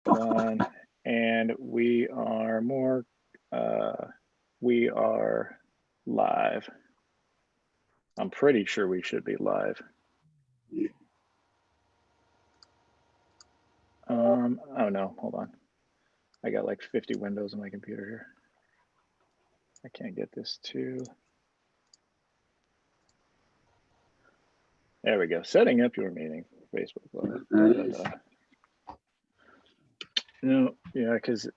on, and we are live. I'm pretty sure we should be live. Oh no, hold on. I got like 50 windows on my computer here. I can't get this to. There we go. Setting up your meeting. Facebook Live. No, yeah, because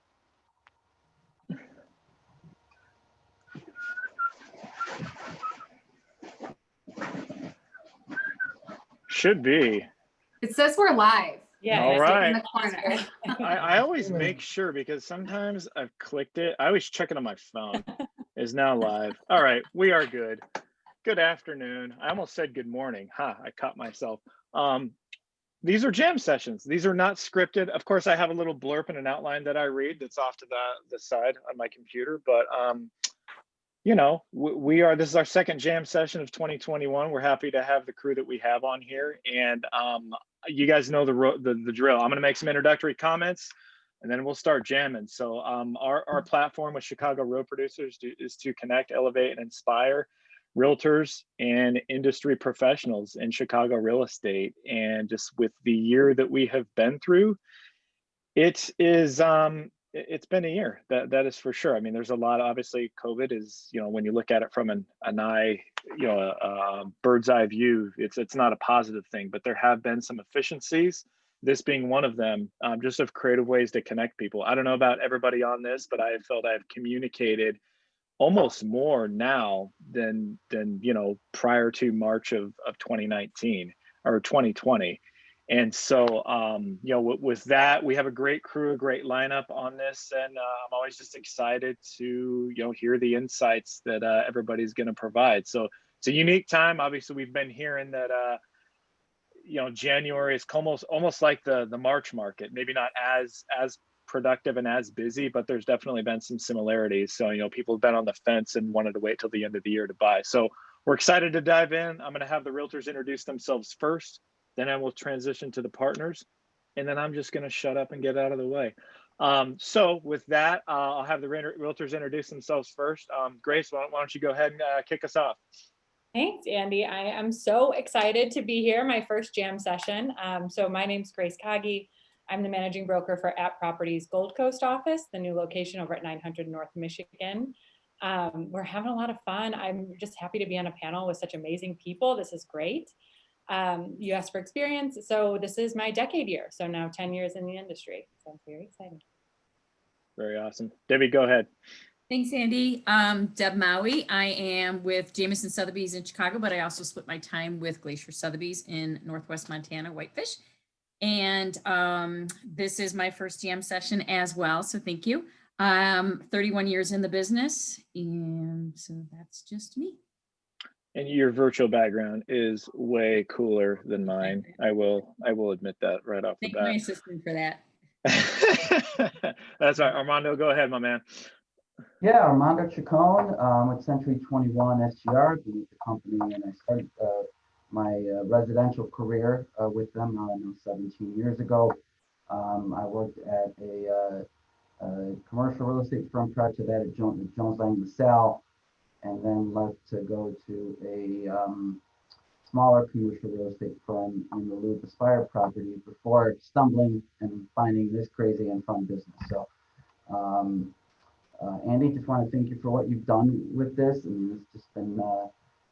should be. It says we're live. Yeah. All right. In the corner. I always make sure because sometimes I've clicked it. I always check it on my phone. It's now live. All right, we are good. Good afternoon. I almost said good morning. I caught myself. These are jam sessions. These are not scripted. Of course, I have a little blurb and an outline that I read that's off to the side on my computer. But you know, this is our second jam session of 2021. We're happy to have the crew that we have on here, and you guys know the drill. I'm going to make some introductory comments, and then we'll start jamming. So our platform with Chicago Road Producers is to connect, elevate, and inspire realtors and industry professionals in Chicago real estate. And just with the year that we have been through, it's been a year, that is for sure. I mean, there's a lot, obviously COVID is, you know, when you look at it from an eye, you know, a bird's eye view, it's not a positive thing, but there have been some efficiencies, this being one of them, just of creative ways to connect people. I don't know about everybody on this, but I have felt I've communicated almost more now than you know, prior to March of 2019 or 2020. And so you know, with that, we have a great crew, a great lineup on this, and I'm always just excited to, you know, hear the insights that everybody's going to provide. So it's a unique time. Obviously, we've been hearing that you know, January is almost like the March market, maybe not as productive and as busy, but there's definitely been some similarities. So, you know, people have been on the fence and wanted to wait till the end of the year to buy. So we're excited to dive in. I'm going to have the realtors introduce themselves first, then I will transition to the partners, and then I'm just going to shut up and get out of the way. So with that, I'll have the realtors introduce themselves first. Grace, why don't you go ahead and kick us off? Thanks, Andy. I am so excited to be here, my first jam session. So my name's Goro Kaage. I'm the managing broker for App Properties Gold Coast office, the new location over at 900 North Michigan. We're having a lot of fun. I'm just happy to be on a panel with such amazing people. This is great. You asked for experience. So this is my decade year. So now 10 years in the industry. So I'm very excited. Very awesome. Debbie, go ahead. Thanks, Andy. Deb Maue. I am with Jamison Sotheby's in Chicago, but I also split my time with Glacier Sotheby's in Northwest Montana, Whitefish. And this is my first jam session as well, so thank you. 31 years in the business, and so that's just me. And your virtual background is way cooler than mine. I will admit that right off the bat. Thank my assistant for that. That's right. Armando, go ahead, my man. Yeah, Armando Chacon with Century 21 SGR, the company, and I started my residential career with them 17 years ago. I worked at a commercial real estate firm prior to that at Jones Lang LaSalle, and then left to go to a smaller commercial real estate firm in the Loop Aspire property before stumbling and finding this crazy and fun business. So Andy, just want to thank you for what you've done with this, and it's just been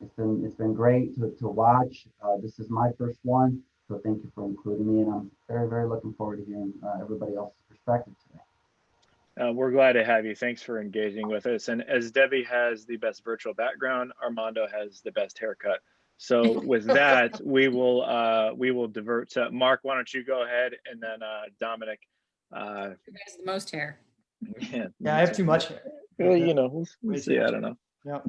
it's been great to watch. This is my first one, so thank you for including me, and I'm very, very looking forward to hearing everybody else's perspective today. We're glad to have you. Thanks for engaging with us. And as Debbie has the best virtual background, Armando has the best haircut. So with that, we will divert to Mark. Why don't you go ahead, and then Dominic. Who has the most hair? Yeah, I have too much hair. Well, you know, we'll see. I don't know. Yeah.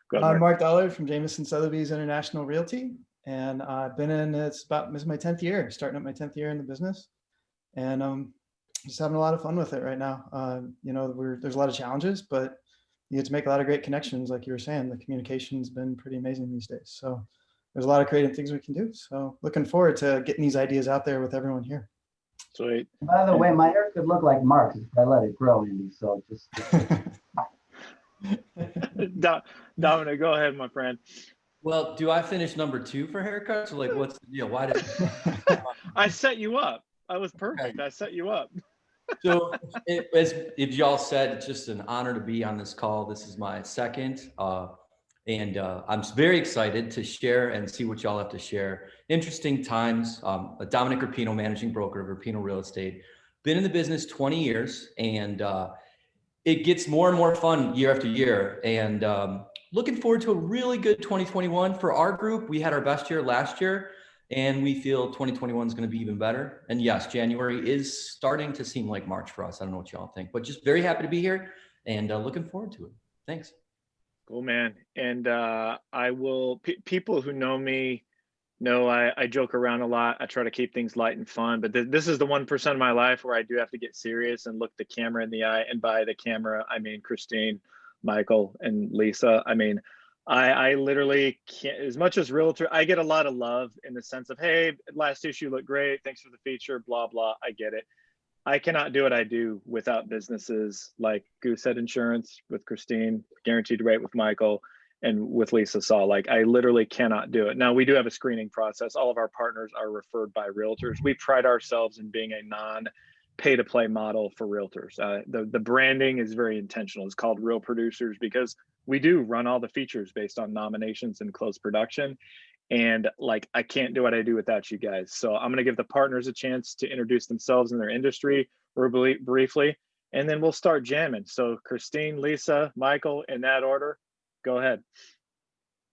Go ahead, I'm Mark Dollard from Jamison Sotheby's International Realty, and I've been in, this is my 10th year, starting up my 10th year in the business, and just having a lot of fun with it right now. You know, there's a lot of challenges, but you get to make a lot of great connections. Like you were saying, the communication's been pretty amazing these days. So there's a lot of creative things we can do. So looking forward to getting these ideas out there with everyone here. Sweet. By the way, my hair could look like Mark's if I let it grow, Andy. So just Dominic, go ahead, my friend. Well, do I finish number 2 for haircuts? Or like, what's the deal? Why did I set you up. I was perfect. I set you up. So as y'all said, it's just an honor to be on this call. This is my second, and I'm very excited to share and see what y'all have to share. Interesting times. Dominic Irpino, managing broker of Irpino Real Estate. Been in the business 20 years, and it gets more and more fun year after year. And looking forward to a really good 2021 for our group. We had our best year last year, and we feel 2021 is going to be even better. And yes, January is starting to seem like March for us. I don't know what y'all think, but just very happy to be here and looking forward to it. Thanks. Cool, man. And I will, people who know me know I joke around a lot. I try to keep things light and fun, but this is the 1% of my life where I do have to get serious and look the camera in the eye. And by the camera, I mean Kristine, Michael, and Lisa. I mean, I literally can't, as much as realtor, I get a lot of love in the sense of, hey, last issue looked great. Thanks for the feature, blah, blah. I get it. I cannot do what I do without businesses like Goosehead Insurance with Kristine, Guaranteed Rate with Michael, and with Lisa Saul. Like, I literally cannot do it. Now, we do have a screening process. All of our partners are referred by realtors. We pride ourselves in being a non-pay-to-play model for realtors. The branding is very intentional. It's called Real Producers because we do run all the features based on nominations and closed production. And like, I can't do what I do without you guys. So I'm going to give the partners a chance to introduce themselves and their industry briefly, and then we'll start jamming. So Kristine, Lisa, Michael, in that order, go ahead.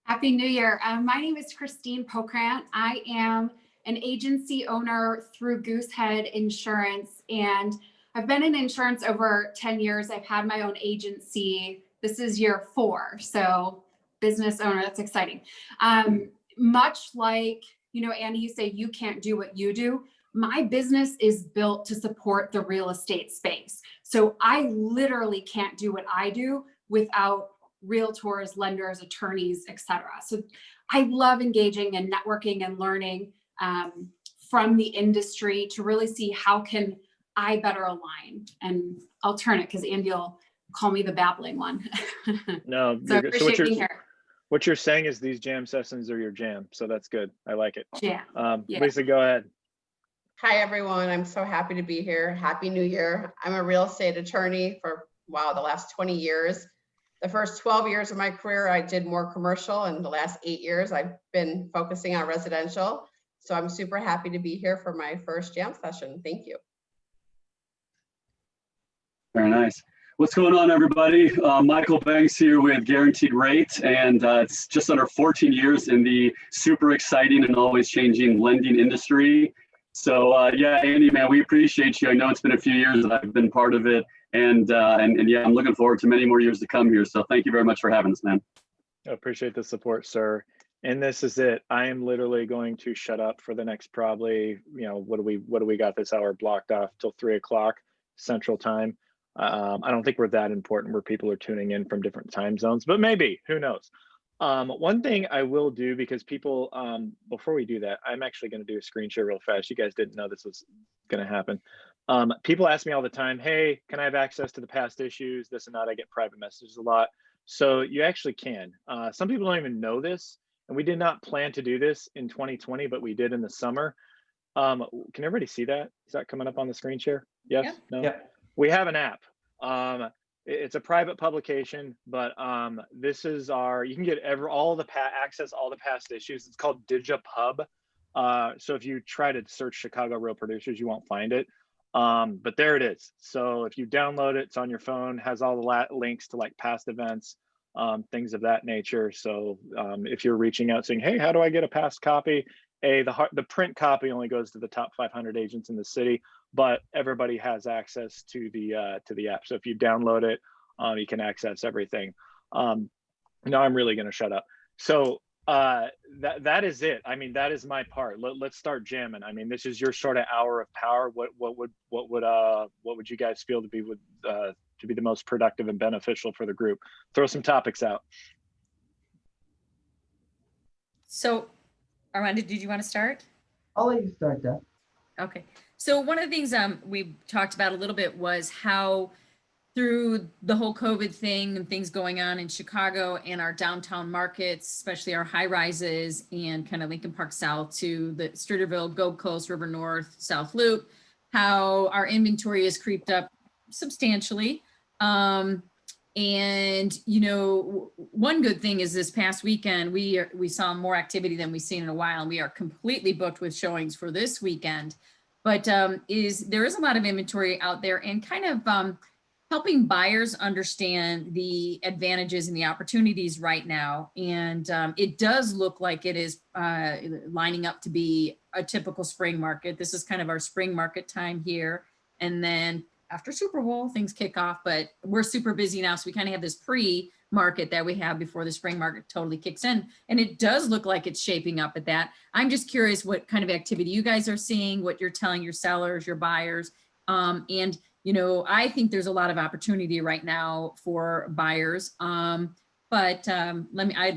Happy New Year. My name is Kristine Pokrandt. I am an agency owner through Goosehead Insurance, and I've been in insurance over 10 years. I've had my own agency. This is year 4, so business owner, that's exciting. Much like, Andy, you say you can't do what you do. My business is built to support the real estate space. So I literally can't do what I do without realtors, lenders, attorneys, etc. So I love engaging and networking and learning from the industry to really see how can I better align. And I'll turn it because Andy will call me the babbling one. No, So I appreciate being here. What you're saying is these jam sessions are your jam. So that's good. I like it. Yeah. Lisa, go ahead. Hi, everyone. I'm so happy to be here. Happy New Year. I'm a real estate attorney for, the last 20 years. The first 12 years of my career, I did more commercial, and the last 8 years, I've been focusing on residential. So I'm super happy to be here for my first jam session. Thank you. Very nice. What's going on, everybody? Michael Bencks here with Guaranteed Rate, and it's just under 14 years in the super exciting and always changing lending industry. So yeah, Andy, man, we appreciate you. I know it's been a few years that I've been part of it, and yeah, I'm looking forward to many more years to come here. So thank you very much for having us, man. I appreciate the support, sir. And this is it. I am literally going to shut up for the next probably, what do we got this hour blocked off till 3 o'clock Central Time. I don't think we're that important where people are tuning in from different time zones, but maybe, who knows? One thing I will do, because people, before we do that, I'm actually going to do a screen share real fast. You guys didn't know this was going to happen. People ask me all the time, hey, can I have access to the past issues, this and that? I get private messages a lot. So you actually can. Some people don't even know this, and we did not plan to do this in 2020, but we did in the summer. Can everybody see that? Is that coming up on the screen share? Yes? Yep. No? Yep. We have an app. It's a private publication, but this is you can get access all the past issues. It's called DigiPub. So if you try to search Chicago Real Producers, you won't find it. But there it is. So if you download it, it's on your phone, has all the links to like past events, things of that nature. So if you're reaching out saying, hey, how do I get a past copy? The print copy only goes to the top 500 agents in the city, but everybody has access to the app. So if you download it, you can access everything. Now I'm really going to shut up. So that is it. I mean, that is my part. Let's start jamming. I mean, this is your sort of hour of power. What would you guys feel to be the most productive and beneficial for the group? Throw some topics out. So, Armando, did you want to start? I'll let you start that. Okay. So one of the things we talked about a little bit was how through the whole COVID thing and things going on in Chicago and our downtown markets, especially our high rises and kind of Lincoln Park South to the Streeterville, Gold Coast, River North, South Loop, how our inventory has creeped up substantially. And, you know, one good thing is this past weekend, we saw more activity than we've seen in a while, and we are completely booked with showings for this weekend. But there is a lot of inventory out there, and kind of helping buyers understand the advantages and the opportunities right now. And it does look like it is lining up to be a typical spring market. This is kind of our spring market time here. And then after Super Bowl, things kick off, but we're super busy now. So we kind of have this pre-market that we have before the spring market totally kicks in. And it does look like it's shaping up at that. I'm just curious what kind of activity you guys are seeing, what you're telling your sellers, your buyers. And, you know, I think there's a lot of opportunity right now for buyers. I'd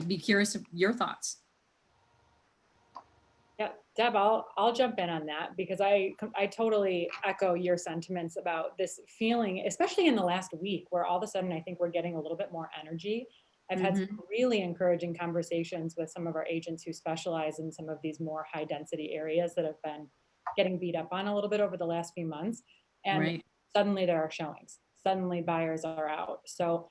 be curious of your thoughts. Yeah, Deb, I'll jump in on that because I totally echo your sentiments about this feeling, especially in the last week, where all of a sudden I think we're getting a little bit more energy. I've had some really encouraging conversations with some of our agents who specialize in some of these more high density areas that have been getting beat up on a little bit over the last few months. And suddenly there are showings, suddenly buyers are out. So,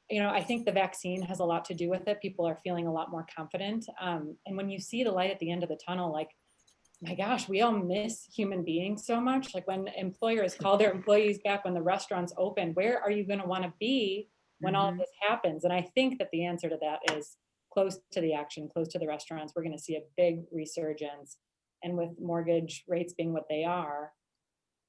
you know, I think the vaccine has a lot to do with it. People are feeling a lot more confident. And when you see the light at the end of the tunnel, like, my gosh, we all miss human beings so much. Like when employers call their employees back, when the restaurants open, where are you going to want to be when all of this happens? And I think that the answer to that is close to the action, close to the restaurants. We're going to see a big resurgence. And with mortgage rates being what they are,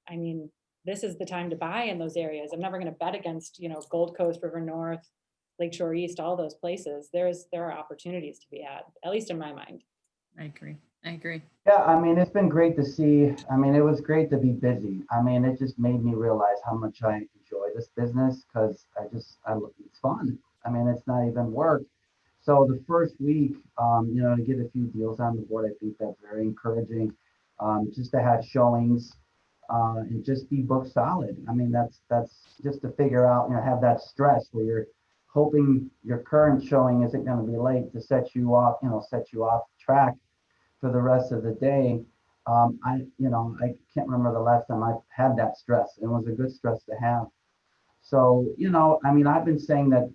I mean, this is the time to buy in those areas. I'm never going to bet against, you know, Gold Coast, River North, Lakeshore East, all those places. There are opportunities to be had, at least in my mind. I agree. Yeah, I mean, it's been great to see. I mean, it was great to be busy. I mean, it just made me realize how much I enjoy this business because it's fun. I mean, it's not even work. So the first week, you know, to get a few deals on the board, I think that's very encouraging. Just to have showings and just be booked solid. I mean, that's just to figure out, you know, have that stress where you're hoping your current showing isn't going to be late to set you off track for the rest of the day. I can't remember the last time I've had that stress. It was a good stress to have. So, you know, I mean, I've been saying that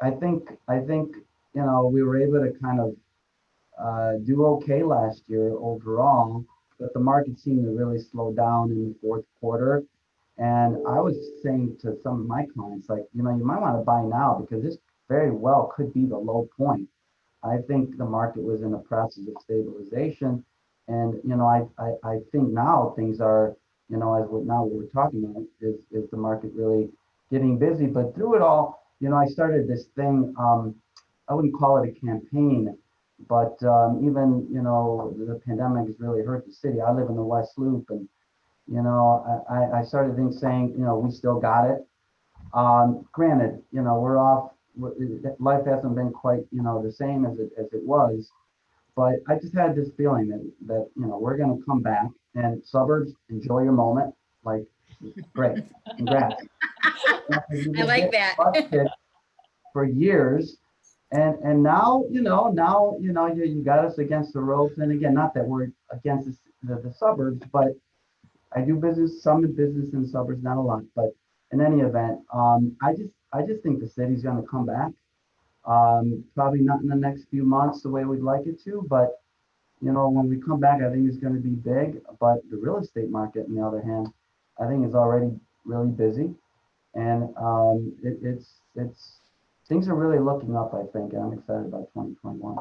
I think, you know, we were able to kind of do okay last year overall, but the market seemed to really slow down in the fourth quarter. And I was saying to some of my clients, like, you know, you might want to buy now because this very well could be the low point. I think the market was in a process of stabilization. And, you know, I think now things are, you know, what we're talking about is the market really getting busy. But through it all, you know, I started this thing, I wouldn't call it a campaign, but even, you know, the pandemic has really hurt the city. I live in the West Loop, and, you know, I started saying, you know, we still got it. Granted, you know, we're off. Life hasn't been quite, you know, the same as it was, but I just had this feeling that you know, we're going to come back, and suburbs, enjoy your moment. Like, great, congrats. I like that. For years, and now you got us against the ropes. And again, not that we're against the suburbs, but I do some business in the suburbs, not a lot, but in any event, I just think the city's going to come back. Probably not in the next few months the way we'd like it to, but you know, when we come back, I think it's going to be big. But the real estate market, on the other hand, I think is already really busy, and it's things are really looking up, I think, and I'm excited about 2021.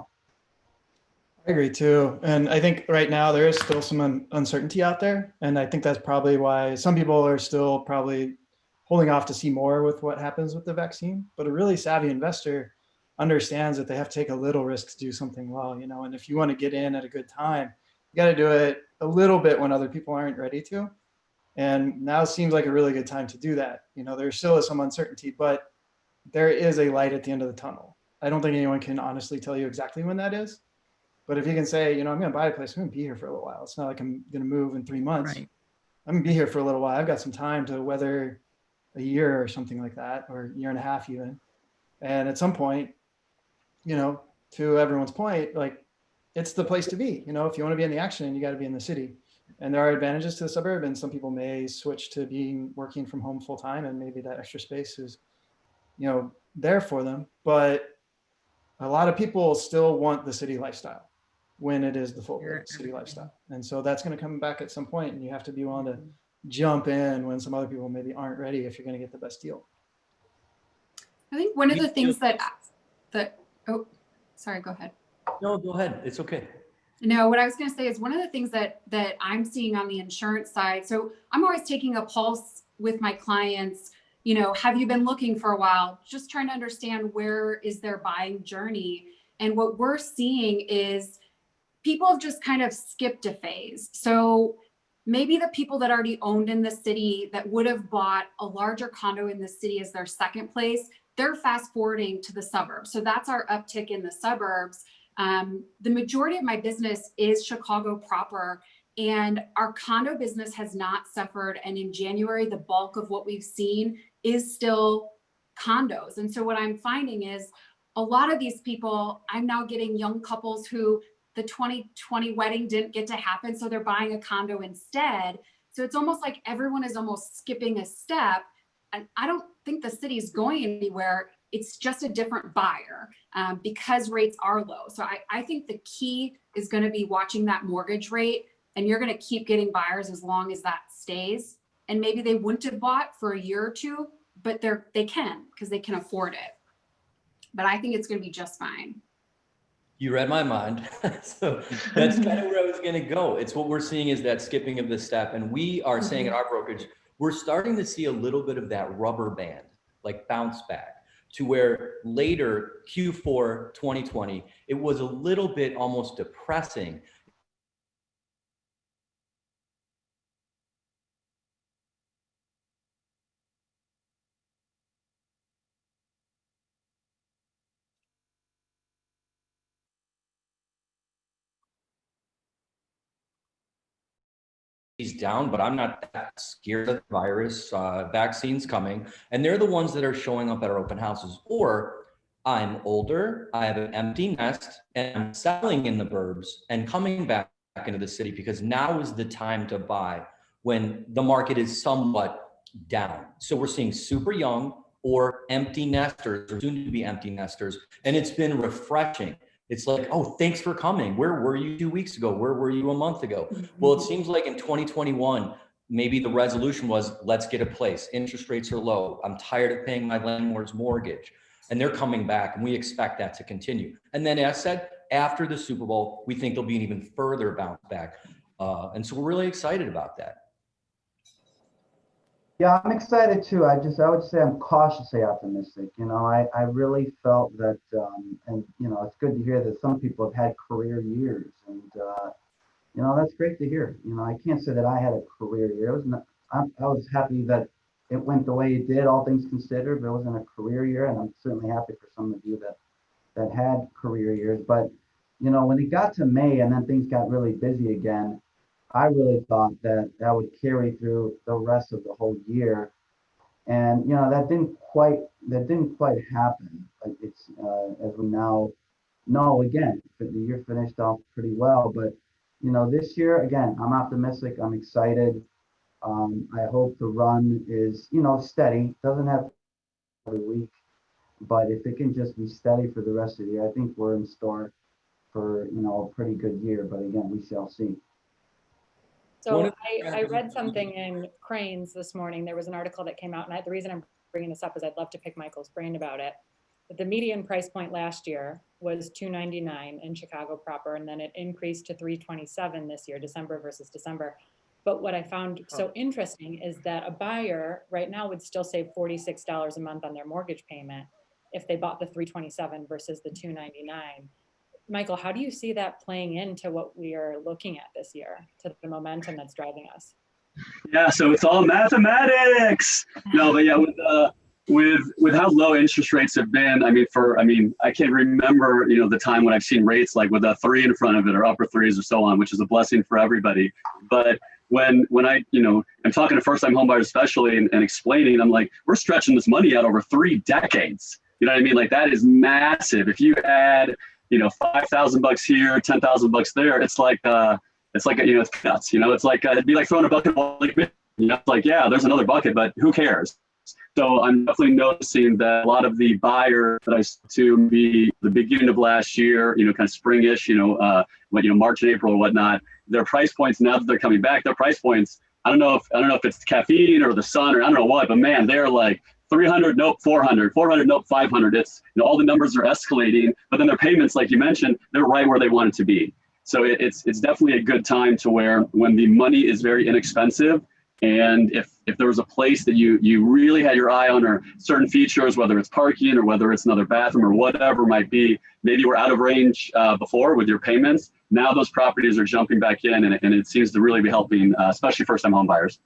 I agree too. And I think right now there is still some uncertainty out there. And I think that's probably why some people are still probably holding off to see more with what happens with the vaccine. But a really savvy investor understands that they have to take a little risk to do something well, you know, and if you want to get in at a good time, you got to do it a little bit when other people aren't ready to. And now seems like a really good time to do that. You know, there still is some uncertainty, but there is a light at the end of the tunnel. I don't think anyone can honestly tell you exactly when that is. But if you can say, you know, I'm going to buy a place, I'm going to be here for a little while. It's not like I'm going to move in 3 months. Right. I'm gonna be here for a little while. I've got some time to weather a year or something like that, or a year and a half even. And at some point, you know, to everyone's point, like it's the place to be. You know, if you want to be in the action, you got to be in the city. And there are advantages to the suburb, and some people may switch to working from home full time, and maybe that extra space is, you know, there for them. But a lot of people still want the city lifestyle when it is the full city lifestyle. And so that's going to come back at some point, and you have to be willing to jump in when some other people maybe aren't ready if you're going to get the best deal. I think one of the things oh, sorry, go ahead. No, go ahead. It's okay. No, what I was going to say is one of the things that I'm seeing on the insurance side. So I'm always taking a pulse with my clients. You know, have you been looking for a while? Just trying to understand where is their buying journey. And what we're seeing is people have just kind of skipped a phase. So maybe the people that already owned in the city that would have bought a larger condo in the city as their second place, they're fast forwarding to the suburbs. So that's our uptick in the suburbs. The majority of my business is Chicago proper, and our condo business has not suffered. And in January, the bulk of what we've seen is still condos. And so what I'm finding is a lot of these people, I'm now getting young couples who the 2020 wedding didn't get to happen, so they're buying a condo instead. So it's almost like everyone is almost skipping a step. And I don't think the city is going anywhere. It's just a different buyer because rates are low. So I think the key is going to be watching that mortgage rate, and you're going to keep getting buyers as long as that stays. And maybe they wouldn't have bought for a year or two, but they can because they can afford it. But I think it's going to be just fine. You read my mind. So that's kind of where I was going to go. It's what we're seeing is that skipping of the step. And we are saying at our brokerage, we're starting to see a little bit of that rubber band, like bounce back, to where later Q4 2020, it was a little bit almost depressing. Down, but I'm not that scared of the virus. Vaccines coming, and they're the ones that are showing up at our open houses. Or I'm older, I have an empty nest, and I'm selling in the burbs and coming back into the city because now is the time to buy when the market is somewhat down. So we're seeing super young or empty nesters or soon to be empty nesters, and it's been refreshing. It's like, oh, thanks for coming. Where were you 2 weeks ago? Where were you a month ago? Well, it seems like in 2021, maybe the resolution was, let's get a place. Interest rates are low. I'm tired of paying my landlord's mortgage. And they're coming back, and we expect that to continue. And then as said, after the Super Bowl, we think there'll be an even further bounce back. And so we're really excited about that. Yeah, I'm excited too. I would say I'm cautiously optimistic. You know, I really felt that, and you know, it's good to hear that some people have had career years, and you know, that's great to hear. You know, I can't say that I had a career year. I was happy that it went the way it did, all things considered. But it wasn't a career year, and I'm certainly happy for some of you that had career years. But you know, when it got to May and then things got really busy again, I really thought that would carry through the rest of the whole year, and you know that didn't quite happen. It's as we now know, again, the year finished off pretty well, but you know this year again, I'm optimistic. I'm excited. I hope the run is steady. Doesn't have to be every week, but if it can just be steady for the rest of the year, I think we're in store for a pretty good year. But again, we shall see. So I read something in Cranes this morning. There was an article that came out, and the reason I'm bringing this up is I'd love to pick Michael's brain about it. But the median price point last year was $299 in Chicago proper, and then it increased to $327 this year, December versus December. But what I found so interesting is that a buyer right now would still save $46 a month on their mortgage payment if they bought the $327 versus the $299. Michael, how do you see that playing into what we are looking at this year, to the momentum that's driving us? Yeah, so it's all mathematics. No, but yeah, with how low interest rates have been, I can't remember, the time when I've seen rates like with a 3 in front of it or upper threes or so on, which is a blessing for everybody. But when I, I'm talking to first time homebuyers especially and explaining, I'm like, we're stretching this money out over 3 decades. You know what I mean? Like that is massive. If you add, $5,000 here, $10,000 there, it's like it's nuts. It's like it'd be like throwing a bucket of it's like, yeah, there's another bucket, but who cares? So I'm definitely noticing that a lot of the buyers that I spoke to the beginning of last year, kind of springish, March and April or whatnot, their price points now that they're coming back, their price points, I don't know if it's caffeine or the sun or I don't know what, but man, they're like 300, nope, 400, 400, nope, 500. It's, all the numbers are escalating, but then their payments, like you mentioned, they're right where they want it to be. So it's definitely a good time to where when the money is very inexpensive, and if there was a place that you really had your eye on or certain features, whether it's parking or whether it's another bathroom or whatever it might be, maybe we're out of range before with your payments. Now those properties are jumping back in and it seems to really be helping, especially first-time home buyers.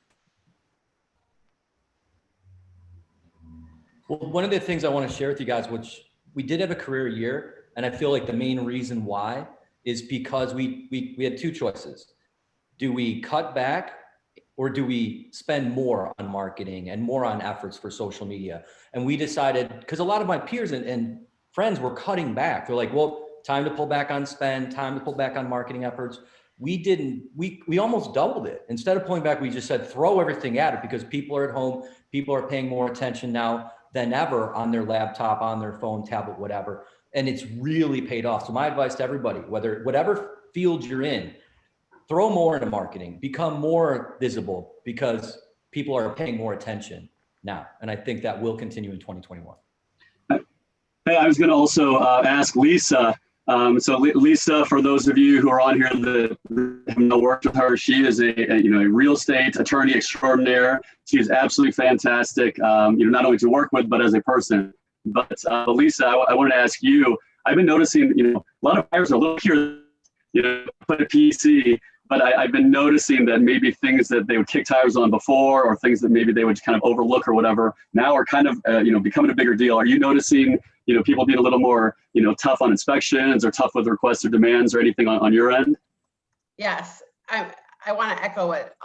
Well, one of the things I want to share with you guys, which we did have a career year, and I feel like the main reason why is because we had 2 choices. Do we cut back or do we spend more on marketing and more on efforts for social media? And we decided, because a lot of my peers and friends were cutting back. They're like, well, time to pull back on spend, time to pull back on marketing efforts. We didn't, we almost doubled it. Instead of pulling back, we just said, throw everything at it because people are at home. People are paying more attention now than ever on their laptop, on their phone, tablet, whatever. And it's really paid off. So my advice to everybody, whatever field you're in, throw more into marketing, become more visible because people are paying more attention now. And I think that will continue in 2021. Hey, I was going to also ask Lisa. So Lisa, for those of you who are on here that have not worked with her, she is a real estate attorney extraordinaire. She is absolutely fantastic, not only to work with, but as a person. But Lisa, I wanted to ask you, I've been noticing, a lot of buyers are a little curious, put a PC, but I've been noticing that maybe things that they would kick tires on before or things that maybe they would kind of overlook or whatever now are kind of, becoming a bigger deal. Are you noticing, people being a little more, tough on inspections or tough with requests or demands or anything on your end? Yes, I want to echo what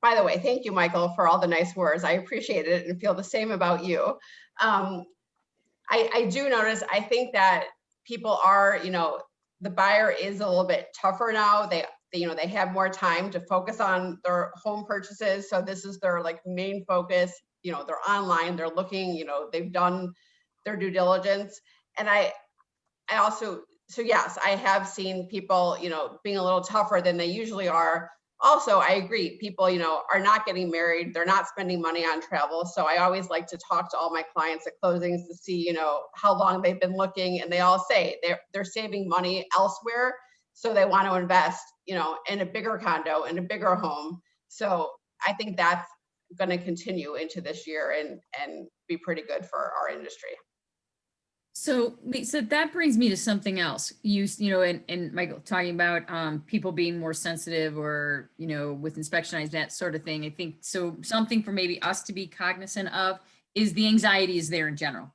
by the way, thank you, Michael, for all the nice words. I appreciate it and feel the same about you. I do notice, I think that people are, the buyer is a little bit tougher now. They have more time to focus on their home purchases. So this is their main focus. They're online, they're looking, they've done their due diligence. And I also, so yes, I have seen people, being a little tougher than they usually are. Also, I agree, people, are not getting married. They're not spending money on travel. So I always like to talk to all my clients at closings to see, how long they've been looking. And they all say they're saving money elsewhere. So they want to invest, in a bigger condo, in a bigger home. So I think that's going to continue into this year and be pretty good for our industry. So Lisa, that brings me to something else. And Michael talking about people being more sensitive or, with inspection eyes, that sort of thing. I think so. Something for maybe us to be cognizant of is the anxiety is there in general.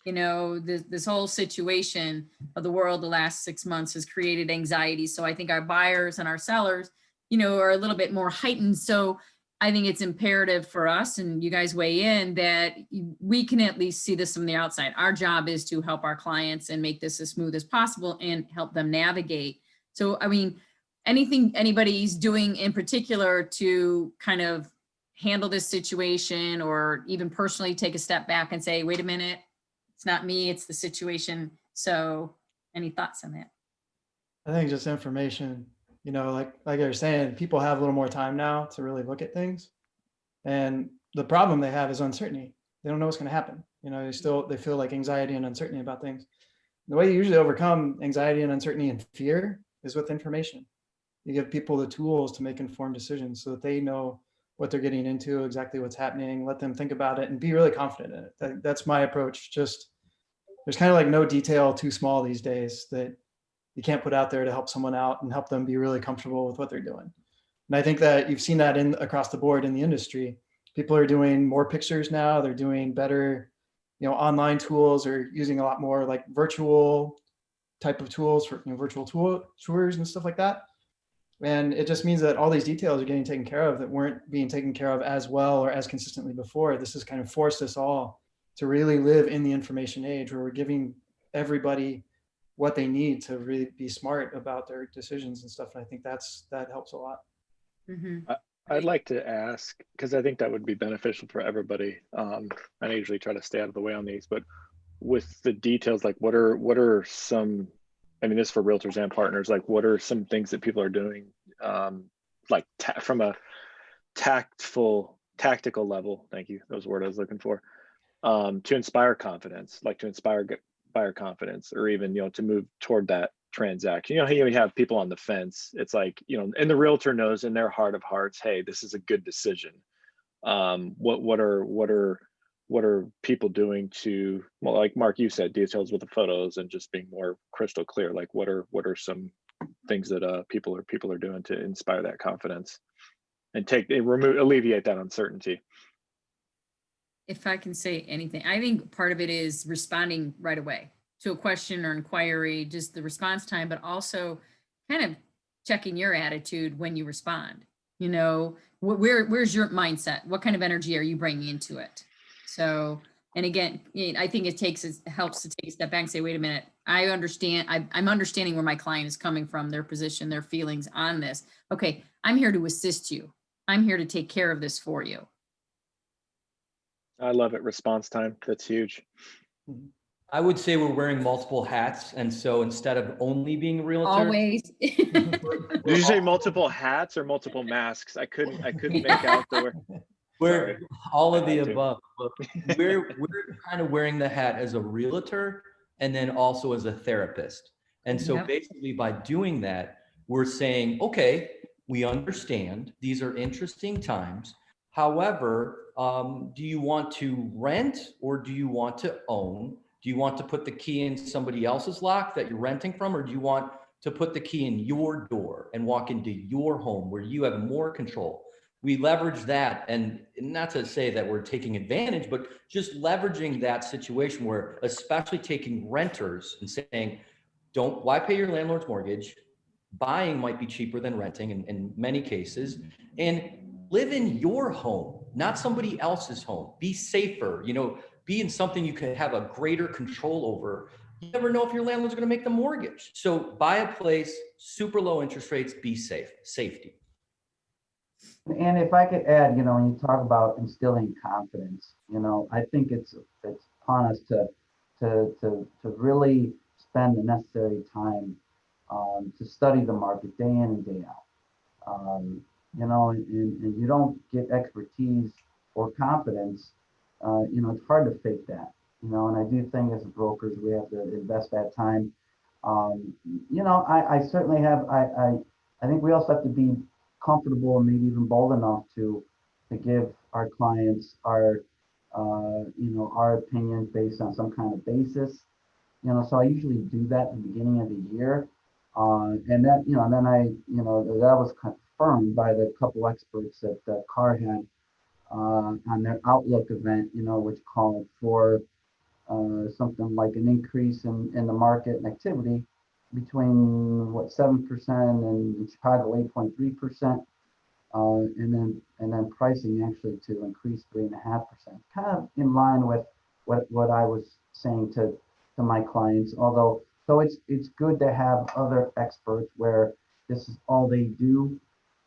This whole situation of the world the last 6 months has created anxiety. So I think our buyers and our sellers, are a little bit more heightened. So I think it's imperative for us, and you guys weigh in, that we can at least see this from the outside. Our job is to help our clients and make this as smooth as possible and help them navigate. So, I mean, anything anybody's doing in particular to kind of handle this situation, or even personally take a step back and say, wait a minute, it's not me, it's the situation. So any thoughts on that? I think just information, like I was saying, people have a little more time now to really look at things. And the problem they have is uncertainty. They don't know what's going to happen. They feel like anxiety and uncertainty about things. The way you usually overcome anxiety and uncertainty and fear is with information. You give people the tools to make informed decisions so that they know what they're getting into, exactly what's happening, let them think about it and be really confident in it. That's my approach. Just, there's kind of like no detail too small these days that you can't put out there to help someone out and help them be really comfortable with what they're doing. And I think that you've seen that across the board in the industry. People are doing more pictures now. They're doing better, online tools, or using a lot more virtual type of tools for virtual tours and stuff like that. And it just means that all these details are getting taken care of that weren't being taken care of as well or as consistently before. This has kind of forced us all to really live in the information age where we're giving everybody what they need to really be smart about their decisions and stuff. And I think that helps a lot. Mm-hmm. I'd like to ask, because I think that would be beneficial for everybody. I usually try to stay out of the way on these, but with the details, like what are some, I mean, this is for realtors and partners, like what are some things that people are doing, like from a tactical level, thank you, that was the word I was looking for, to inspire confidence, like to inspire buyer confidence, or even, you know, to move toward that transaction. You know, you have people on the fence. It's like, you know, and the realtor knows in their heart of hearts, hey, this is a good decision. What are people doing to, well, like Mark, you said, details with the photos and just being more crystal clear. Like what are some things that people are doing to inspire that confidence and alleviate that uncertainty? If I can say anything, I think part of it is responding right away to a question or inquiry, just the response time, but also kind of checking your attitude when you respond. You know, where's your mindset? What kind of energy are you bringing into it? So, and again, I think it helps to take a step back and say, wait a minute, I understand. I'm understanding where my client is coming from, their position, their feelings on this. Okay, I'm here to assist you. I'm here to take care of this for you. I love it. Response time. That's huge. I would say we're wearing multiple hats. And so instead of only being a realtor. Always. Did you say multiple hats or multiple masks? I couldn't make out the word. We're all of the above. We're kind of wearing the hat as a realtor and then also as a therapist. And so basically by doing that, we're saying, okay, we understand these are interesting times. However, do you want to rent or do you want to own? Do you want to put the key in somebody else's lock that you're renting from, or do you want to put the key in your door and walk into your home where you have more control? We leverage that, and not to say that we're taking advantage, but just leveraging that situation where, especially taking renters and saying, why pay your landlord's mortgage? Buying might be cheaper than renting in many cases, and live in your home, not somebody else's home. Be safer, you know, be in something you can have a greater control over. You never know if your landlord's going to make the mortgage. So buy a place, super low interest rates, be safe, safety. And if I could add, you know, when you talk about instilling confidence, you know, I think it's upon us to really spend the necessary time to study the market day in and day out. You know, and you don't get expertise or confidence. You know, it's hard to fake that. You know, and I do think as brokers we have to invest that time. You know, I certainly have. I think we also have to be comfortable and maybe even bold enough to give our clients our you know, our opinions based on some kind of basis. You know, so I usually do that at the beginning of the year, and that, you know, and then you know, that was confirmed by the couple experts that CAR had on their Outlook event, you know, which called for something like an increase in the market and activity between 7% and in Chicago 8.3%, and then pricing actually to increase 3.5%, kind of in line with what I was saying to my clients. Although, so it's good to have other experts where this is all they do.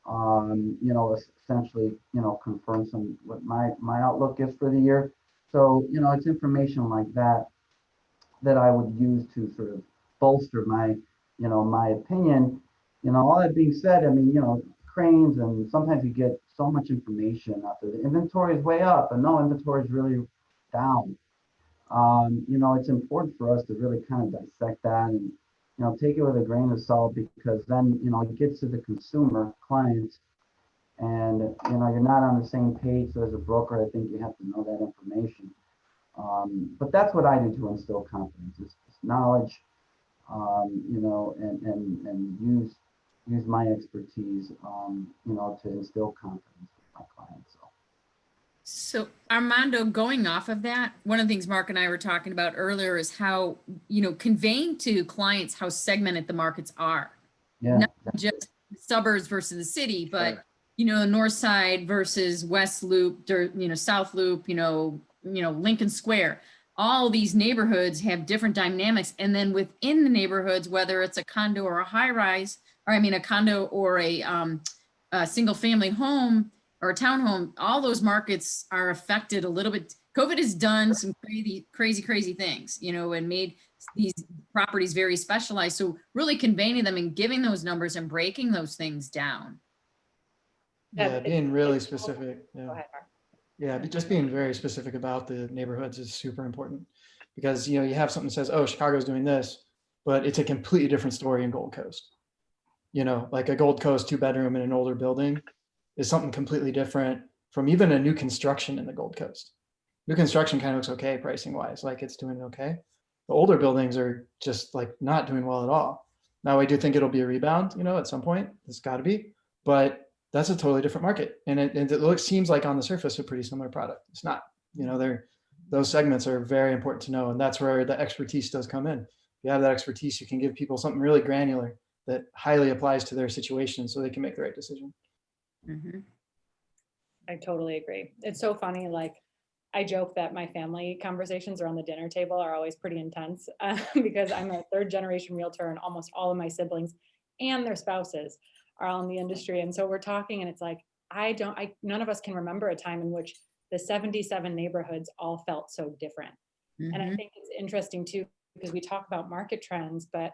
You know, essentially, you know, confirm what my outlook is for the year. So, you know, it's information like that I would use to sort of bolster my, you know, my opinion. You know, all that being said, I mean, you know, cranes, and sometimes you get so much information after the inventory is way up and no, inventory is really down. You know, it's important for us to really kind of dissect that and, you know, take it with a grain of salt, because then, you know, it gets to the consumer client and, you know, you're not on the same page. So as a broker, I think you have to know that information. But that's what I do to instill confidence, is knowledge, you know, and use my expertise, you know, to instill confidence with my clients. So Armando, going off of that, one of the things Mark and I were talking about earlier is how, you know, conveying to clients how segmented the markets are. Yeah. Not just suburbs versus the city, but Sure. you know, North Side versus West Loop, or, you know, South Loop, you know, Lincoln Square. All these neighborhoods have different dynamics. And then within the neighborhoods, whether it's a condo or a high rise, or I mean, a condo or a single family home or a townhome, all those markets are affected a little bit. COVID has done some crazy things, you know, and made these properties very specialized. So really conveying them and giving those numbers and breaking those things down. Yeah, It's- being really it's- specific. Go Yeah. ahead, Mark. Yeah, but just being very specific about the neighborhoods is super important, because, you know, you have something that says, oh, Chicago's doing this, but it's a completely different story in Gold Coast. You know, like a Gold Coast 2-bedroom in an older building is something completely different from even a new construction in the Gold Coast. New construction kind of looks okay pricing wise, like it's doing okay. The older buildings are just like not doing well at all. Now I do think it'll be a rebound, you know, at some point. It's got to be, but that's a totally different market. And it seems like on the surface a pretty similar product. It's not. You know, those segments are very important to know, and that's where the expertise does come in. If you have that expertise, you can give people something really granular that highly applies to their situation, so they can make the right decision. Mm-hmm. I totally agree. It's so funny. Like, I joke that my family conversations around the dinner table are always pretty intense because I'm a 3rd-generation realtor, and almost all of my siblings and their spouses are all in the industry. And so we're talking, and it's like, none of us can remember a time in which the 77 neighborhoods all felt so different. Mm-hmm. And I think it's interesting too, because we talk about market trends, but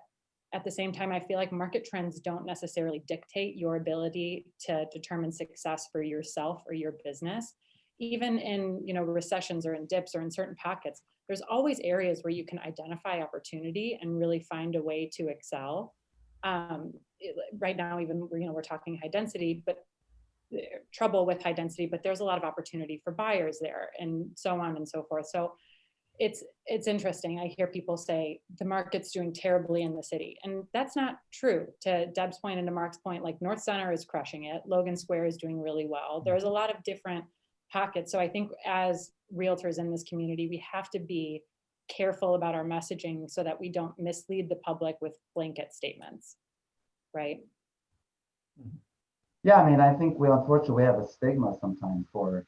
at the same time, I feel like market trends don't necessarily dictate your ability to determine success for yourself or your business. Even in, you know, recessions or in dips or in certain pockets, there's always areas where you can identify opportunity and really find a way to excel. Right now, even, you know, we're talking high density, but trouble with high density, but there's a lot of opportunity for buyers there, and so on and so forth. So it's interesting. I hear people say the market's doing terribly in the city, and that's not true. To Deb's point and to Mark's point, like North Center is crushing it. Logan Square is doing really well. There's a lot of different pockets. So I think as realtors in this community, we have to be careful about our messaging so that we don't mislead the public with blanket statements, right? Yeah, I mean, I think we unfortunately have a stigma sometimes for,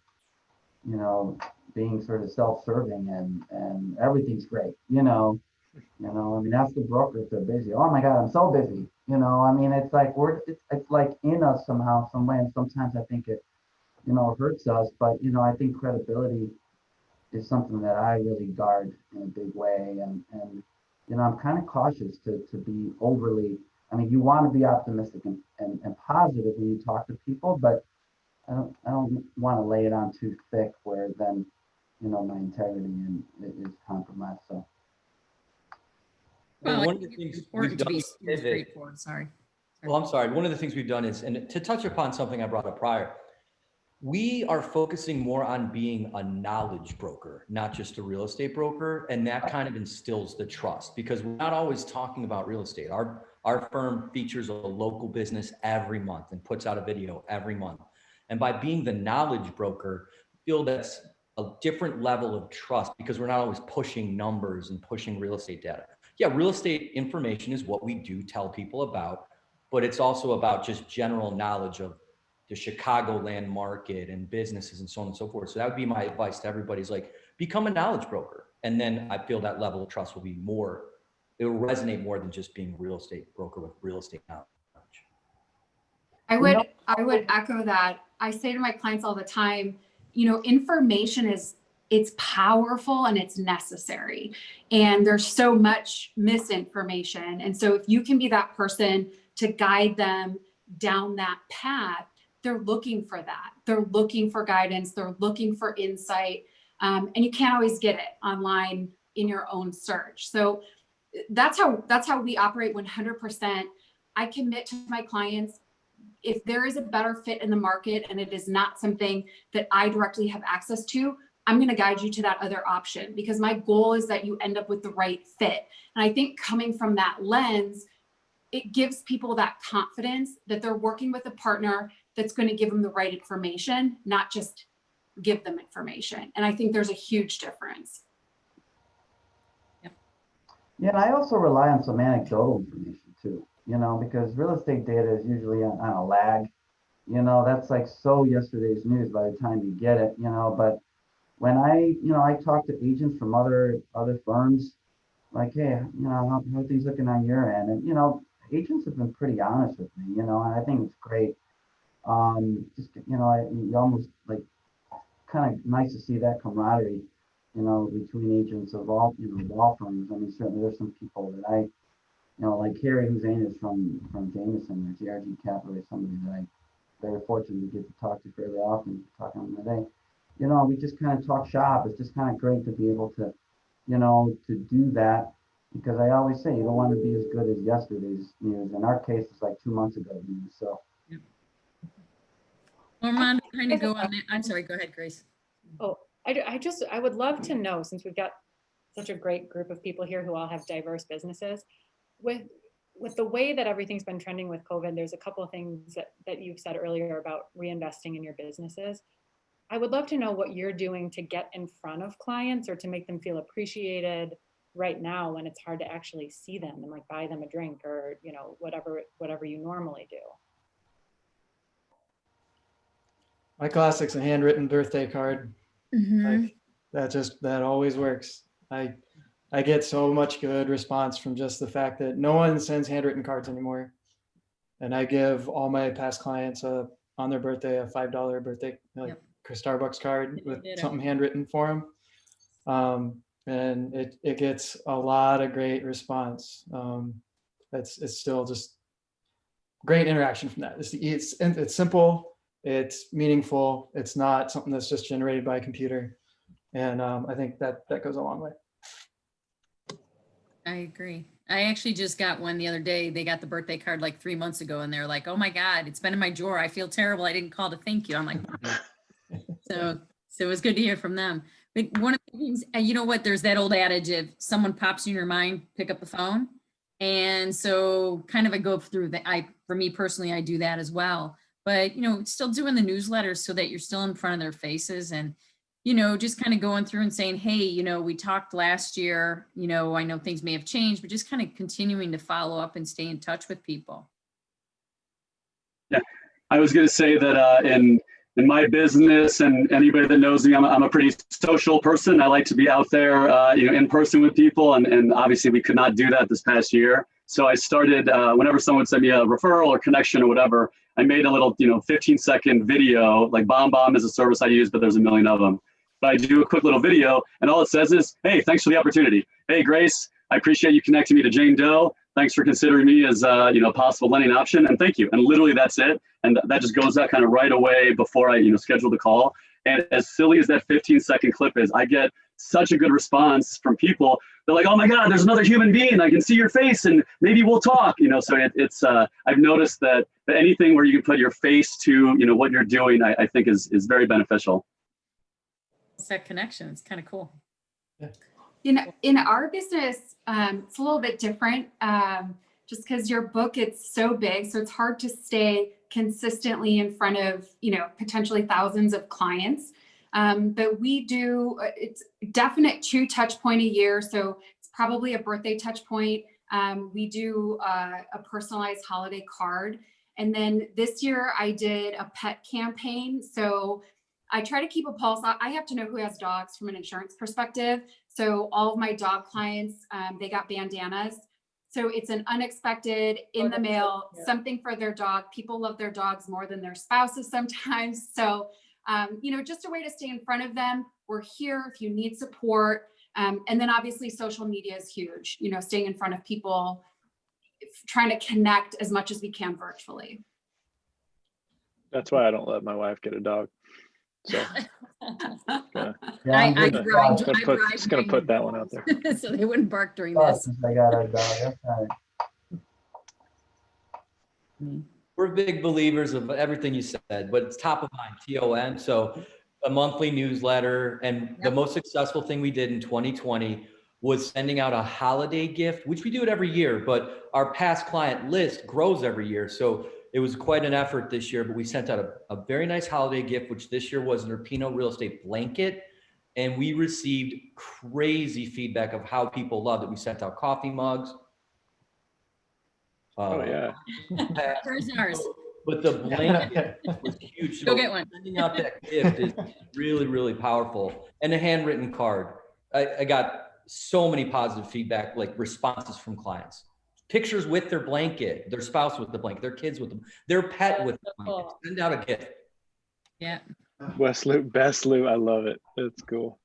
you know, being sort of self-serving and everything's great, you know, I mean, ask the broker if they're busy. Oh my God, I'm so busy. You know, I mean, it's like it's like in us somehow, some way. And sometimes I think it, you know, hurts us, but, you know, I think credibility is something that I really guard in a big way. And you know, I'm kind of cautious to be overly, I mean, you want to be optimistic and positive when you talk to people, but I don't want to lay it on too thick where then, you know, my integrity is compromised. So. Well, one I of the think things it's important to be we've done is pivot. straightforward. Sorry. Well, I'm sorry. One of the things we've done is, and to touch upon something I brought up prior, we are focusing more on being a knowledge broker, not just a real estate broker. And that kind of instills the trust, because we're not always talking about real estate. Our firm features a local business every month and puts out a video every month. And by being the knowledge broker, I feel that's a different level of trust, because we're not always pushing numbers and pushing real estate data. Yeah, real estate information is what we do tell people about, but it's also about just general knowledge of the Chicagoland market and businesses and so on and so forth. So that would be my advice to everybody, is like, become a knowledge broker. And then I feel that level of trust will be more, it will resonate more than just being a real estate broker with real estate knowledge. I would echo that. I say to my clients all the time, you know, information it's powerful and it's necessary. And there's so much misinformation. And so if you can be that person to guide them down that path, they're looking for that. They're looking for guidance. They're looking for insight. And you can't always get it online in your own search. So that's how we operate 100%. I commit to my clients, if there is a better fit in the market and it is not something that I directly have access to, I'm going to guide you to that other option, because my goal is that you end up with the right fit. And I think coming from that lens, it gives people that confidence that they're working with a partner that's going to give them the right information, not just give them information. And I think there's a huge difference. Yeah, and I also rely on some anecdotal information too. you know, because real estate data is usually on a lag. You know, that's like so yesterday's news by the time you get it, you know. But when I talk to agents from other firms, like, hey, you know, how are things looking on your end? And, you know, agents have been pretty honest with me, you know, and I think it's great. Just, you know, you almost like kind of nice to see that camaraderie, you know, between agents of all, you know, law firms. I mean, certainly there's some people that you know, like Harry Hussein is from Jameson or GRG Capital, is somebody that I'm very fortunate to get to talk to fairly often, talking to them today. You know, we just kind of talk shop. It's just kind of great to be able to, you know, to do that, because I always say you don't want to be as good as yesterday's news. In our case, it's like 2 months ago news. So. Armando, kind of go on that. I'm sorry, go ahead, Grace. Oh, I would love to know, since we've got such a great group of people here who all have diverse businesses, with the way that everything's been trending with COVID, there's a couple of things that you've said earlier about reinvesting in your businesses. I would love to know what you're doing to get in front of clients or to make them feel appreciated right now when it's hard to actually see them and like buy them a drink or, you know, whatever you normally do. My classic's a handwritten birthday card. Like that always works. I get so much good response from just the fact that no one sends handwritten cards anymore. And I give all my past clients on their birthday a $5 birthday Starbucks card with something handwritten for them. And it gets a lot of great response. It's still just great interaction from that. It's simple, it's meaningful, it's not something that's just generated by a computer. And I think that goes a long way. I agree. I actually just got one the other day. They got the birthday card like 3 months ago and they're like, oh my God, it's been in my drawer. I feel terrible. I didn't call to thank you. I'm like, so it was good to hear from them. But one of the things, you know what, there's that old adage, if someone pops in your mind, pick up the phone. And so kind of I go through that. For me personally, I do that as well. But, you know, still doing the newsletters so that you're still in front of their faces and, you know, just kind of going through and saying, hey, you know, we talked last year, you know, I know things may have changed, but just kind of continuing to follow up and stay in touch with people. Yeah, I was going to say that in my business, and anybody that knows me, I'm a pretty social person. I like to be out there, you know, in person with people, and obviously we could not do that this past year. So I started, whenever someone sent me a referral or connection or whatever, I made a little, you know, 15-second video. Like BombBomb is a service I use, but there's a million of them. But I do a quick little video, and all it says is, hey, thanks for the opportunity. Hey, Grace, I appreciate you connecting me to Jane Doe. Thanks for considering me as you know, a possible lending option, and thank you. And literally that's it. And that just goes out kind of right away before I, you know, schedule the call. And as silly as that 15-second clip is, I get such a good response from people. They're like, oh my God, there's another human being. I can see your face and maybe we'll talk, you know. So it's I've noticed that anything where you can put your face to, you know, what you're doing, I think is very beneficial. It's that connection. It's kind of cool. Yeah. You know, in our business, it's a little bit different. Just because your book, it's so big, so it's hard to stay consistently in front of, you know, potentially thousands of clients. But we do, it's definite 2 touch point a year. So it's probably a birthday touch point. We do a personalized holiday card. And then this year I did a pet campaign. So I try to keep a pulse. I have to know who has dogs from an insurance perspective. So all of my dog clients, they got bandanas. So it's an unexpected in the mail, something for their dog. People love their dogs more than their spouses sometimes. So, you know, just a way to stay in front of them. We're here if you need support. And then obviously social media is huge, you know, staying in front of people, trying to connect as much as we can virtually. That's why I don't let my wife get a dog. So I'm just gonna put that one out there. So they wouldn't bark during this. I got a dog. We're big believers of everything you said, but it's top of mind, TOM. So a monthly newsletter, and the most successful thing we did in 2020 was sending out a holiday gift, which we do it every year, but our past client list grows every year. So it was quite an effort this year, but we sent out a very nice holiday gift, which this year was an Irpino real estate blanket. And we received crazy feedback of how people loved it. We sent out coffee mugs. Oh yeah. Where's ours? But the blanket was huge. Go get one. Sending out that gift is really, really powerful. And a handwritten card. I got so many positive feedback, like responses from clients. Pictures with their blanket, their spouse with the blanket, their kids with them, their pet with the blanket. Send out a gift. Yeah. West Loop, best Loop. I love it. It's cool.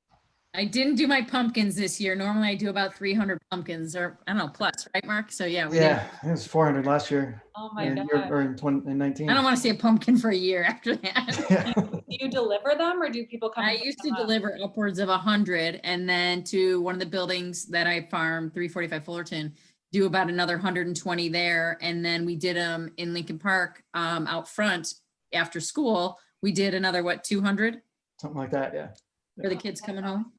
I didn't do my pumpkins this year. Normally I do about 300 pumpkins, or I don't know, plus, right, Mark? So yeah, we Yeah, it was 400 last year. Oh my in, God. or in 2019. I don't want to see a pumpkin for a year after that. Yeah. Do you deliver them or do people come? I and pick used to them up? deliver upwards of 100, and then to one of the buildings that I farm, 345 Fullerton, do about another 120 there. And then we did them in Lincoln Park out front after school. We did another, what, 200 Something like that, yeah. for the kids coming home?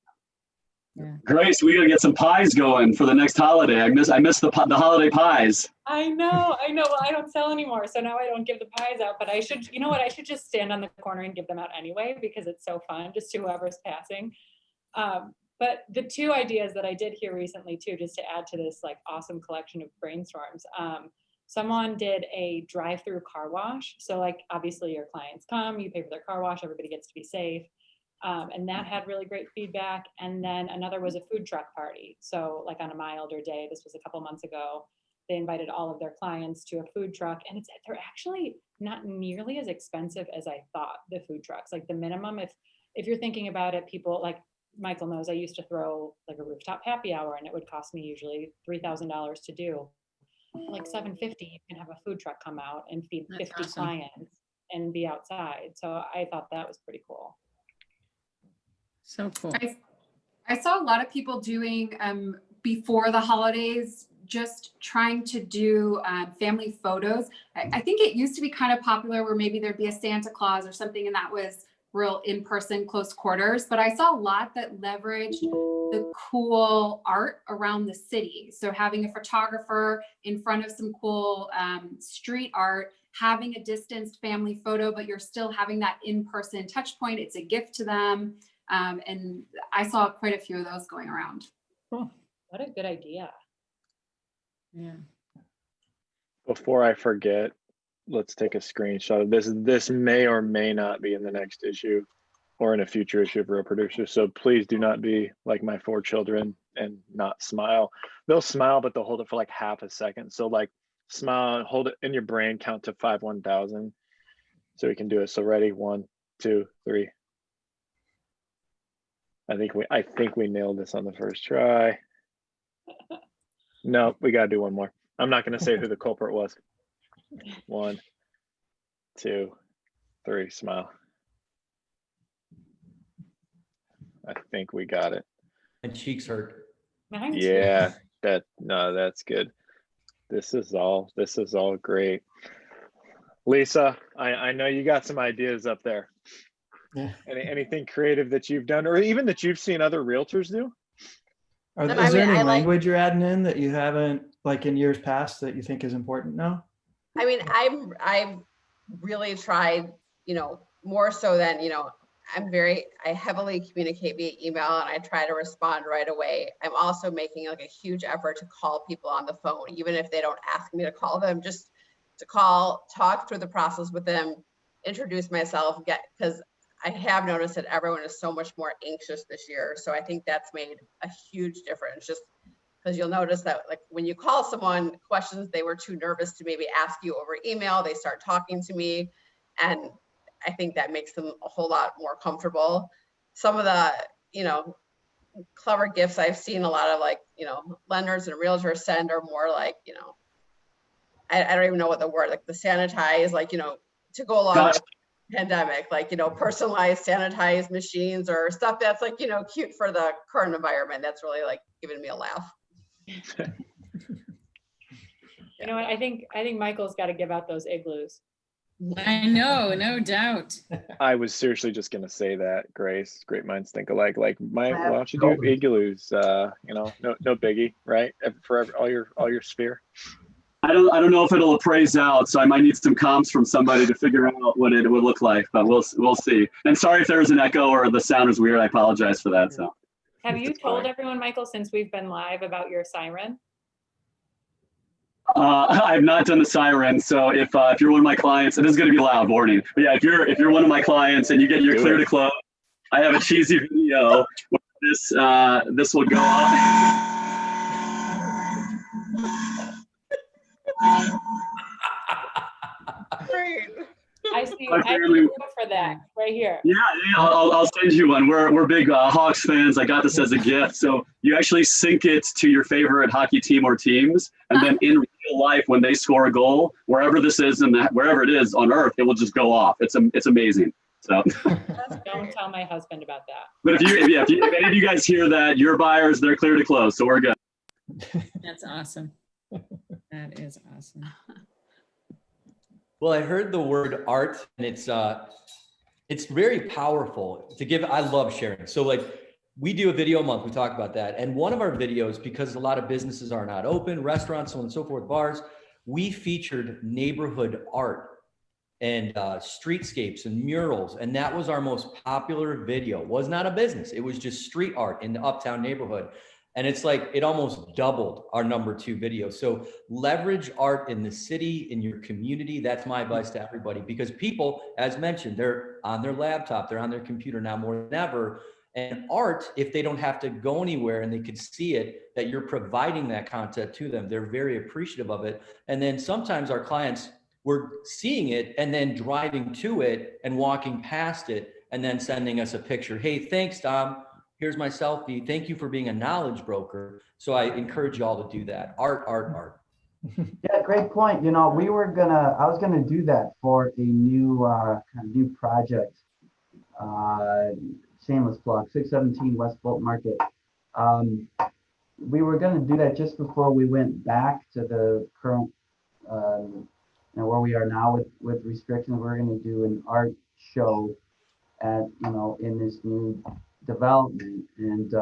Yeah. Grace, we gotta get some pies going for the next holiday. I miss the holiday pies. I know. Well, I don't sell anymore, so now I don't give the pies out, but I should, you know what? I should just stand on the corner and give them out anyway, because it's so fun, just to whoever's passing. But the two ideas that I did hear recently too, just to add to this like awesome collection of brainstorms, someone did a drive-through car wash. So like, obviously your clients come, you pay for their car wash, everybody gets to be safe. And that had really great feedback. And then another was a food truck party. So like on a milder day, this was a couple months ago, they invited all of their clients to a food truck, and they're actually not nearly as expensive as I thought, the food trucks. Like the minimum, if you're thinking about it, people like Michael knows, I used to throw like a rooftop happy hour and it would cost me usually $3,000 to do. Like $750, you can have a food truck come out and feed That's 50 awesome. clients and be outside. So I thought that was pretty cool. So cool. I saw a lot of people doing before the holidays, just trying to do family photos. I think it used to be kind of popular where maybe there'd be a Santa Claus or something, and that was real in-person close quarters. But I saw a lot that leveraged the cool art around the city. So having a photographer in front of some cool street art, having a distanced family photo, but you're still having that in-person touch point. It's a gift to them. And I saw quite a few of those going around. What a good idea. Yeah. Before I forget, let's take a screenshot of this. This may or may not be in the next issue or in a future issue of Real Producers. So please do not be like my 4 children and not smile. They'll smile, but they'll hold it for like half a second. So like smile, hold it in your brain, count to 5 1,000. So we can do it. So ready, 1, 2, 3. I think we nailed this on the first try. No, we gotta do one more. I'm not gonna say who the culprit was. 1, 2, 3, smile. I think we got it. And cheeks hurt. Mine too. Yeah, that's good. This is all great. Lisa, I know you got some ideas up there. Yeah. Anything creative that you've done, or even that you've seen other realtors do? Is there any language you're adding in that you haven't, like in years past, that you think is important now? I mean, I've really tried, more so than, I heavily communicate via email, and I try to respond right away. I'm also making like a huge effort to call people on the phone, even if they don't ask me to call them, just to call, talk through the process with them, introduce myself, because I have noticed that everyone is so much more anxious this year. So I think that's made a huge difference, just because you'll notice that like when you call someone questions they were too nervous to maybe ask you over email, they start talking to me. And I think that makes them a whole lot more comfortable. Some of the, clever gifts I've seen a lot of like, lenders and realtors send are more like, I don't even know what the word, like the sanitize, like, to go along with pandemic, like, personalized sanitized machines or stuff that's like, cute for the current environment. That's really like giving me a laugh. You know what? I think Michael's got to give out those igloos. I know, no doubt. I was seriously just gonna say that, Grace. Great minds think alike. Like, why don't you do igloos? No biggie, right? For all your sphere. I don't know if it'll appraise out, so I might need some comps from somebody to figure out what it would look like, but we'll see. And sorry if there was an echo or the sound is weird. I apologize for that. So. Have you told everyone, Michael, since we've been live about your siren? I've not done the siren, so if you're one of my clients, it is going to be loud, warning. But yeah, if you're one of my clients and you get your clear to close, I have a cheesy video where this will go off. Great. I see for that right here. Yeah, I'll send you one. We're big Hawks fans. I got this as a gift. So you actually sync it to your favorite hockey team or teams, and then in real life, when they score a goal, wherever this is and wherever it is on Earth, it will just go off. It's amazing. So don't tell my husband about that. But if any of you guys hear that, your buyers, they're clear to close, so we're good. That's awesome. That is awesome. Well, I heard the word art, and it's very powerful to give. I love sharing. So like we do a video a month, we talk about that. And one of our videos, because a lot of businesses are not open, restaurants, so on and so forth, bars, we featured neighborhood art and streetscapes and murals. And that was our most popular video. It was not a business. It was just street art in the uptown neighborhood. And it's like, it almost doubled our #2 video. So leverage art in the city, in your community. That's my advice to everybody, because people, as mentioned, they're on their laptop, they're on their computer now more than ever. And art, if they don't have to go anywhere and they can see it, that you're providing that content to them, they're very appreciative of it. And then sometimes our clients, we're seeing it and then driving to it and walking past it and then sending us a picture. Hey, thanks, Dom. Here's my selfie. Thank you for being a knowledge broker. So I encourage you all to do that. Art, art, art. Yeah, great point. You know, I was gonna do that for a new kind of new project. Shameless plug, 617 West Bolt Market. We were gonna do that just before we went back to the current, where we are now with restrictions. We're gonna do an art show at, in this new development, and